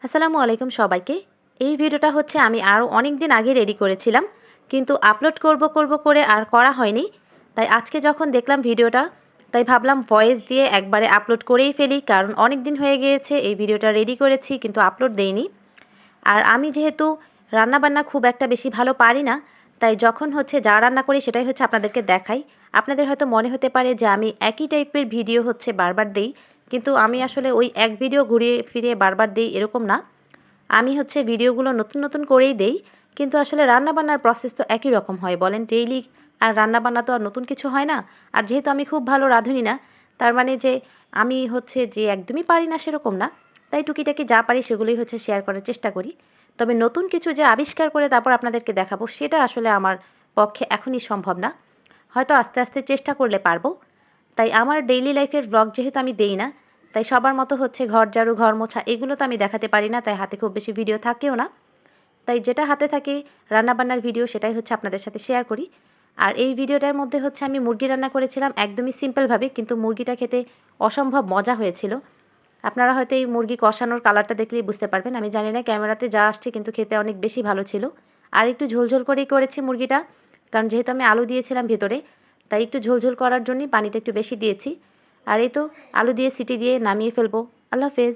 আসসালামু আলাইকুম সবাইকে। এই ভিডিওটা হচ্ছে আমি আরও অনেক দিন আগে রেডি করেছিলাম, কিন্তু আপলোড করব করে আর করা হয়নি। তাই আজকে যখন দেখলাম ভিডিওটা, তাই ভাবলাম ভয়েস দিয়ে একবারে আপলোড করেই ফেলি, কারণ অনেক দিন হয়ে গিয়েছে এই ভিডিওটা রেডি করেছি কিন্তু আপলোড দেইনি। আর আমি যেহেতু রান্নাবান্না খুব একটা বেশি ভালো পারি না, তাই যখন হচ্ছে যা রান্না করি সেটাই হচ্ছে আপনাদেরকে দেখাই। আপনাদের হয়তো মনে হতে পারে যে আমি একই টাইপের ভিডিও হচ্ছে বারবার দেই, কিন্তু আমি আসলে ওই এক ভিডিও ঘুরিয়ে ফিরিয়ে বারবার দেই এরকম না। আমি হচ্ছে ভিডিওগুলো নতুন নতুন করেই দেই, কিন্তু আসলে রান্নাবান্নার প্রসেস তো একই রকম হয় বলেন, ডেইলি আর রান্নাবান্না তো আর নতুন কিছু হয় না। আর যেহেতু আমি খুব ভালো রাঁধুনি না, তার মানে যে আমি হচ্ছে যে একদমই পারি না সেরকম না। তাই টুকিটাকি যা পারি সেগুলোই হচ্ছে শেয়ার করার চেষ্টা করি। তবে নতুন কিছু যে আবিষ্কার করে তারপর আপনাদেরকে দেখাবো, সেটা আসলে আমার পক্ষে এখনই সম্ভব না। হয়তো আস্তে আস্তে চেষ্টা করলে পারবো। তাই আমার ডেইলি লাইফের ব্লগ যেহেতু আমি দেই না, তাই সবার মতো হচ্ছে ঘর ঝাড়ু, ঘর মোছা এগুলো তো আমি দেখাতে পারি না, তাই হাতে খুব বেশি ভিডিও থাকেও না। তাই যেটা হাতে থাকে রান্নাবান্নার ভিডিও সেটাই হচ্ছে আপনাদের সাথে শেয়ার করি। আর এই ভিডিওটার মধ্যে হচ্ছে আমি মুরগি রান্না করেছিলাম একদমই সিম্পলভাবে, কিন্তু মুরগিটা খেতে অসম্ভব মজা হয়েছিল। আপনারা হয়তো এই মুরগি কষানোর কালারটা দেখলেই বুঝতে পারবেন। আমি জানি না ক্যামেরাতে যা আসছে, কিন্তু খেতে অনেক বেশি ভালো ছিল। আর একটু ঝোলঝোল করেই করেছি মুরগিটা, কারণ যেহেতু আমি আলু দিয়েছিলাম ভেতরে, তাই একটু ঝোলঝোল করার জন্যই পানিটা একটু বেশি দিয়েছি। আর এই তো আলু দিয়ে সিটি দিয়ে নামিয়ে ফেলবো। আল্লাহ হাফেজ।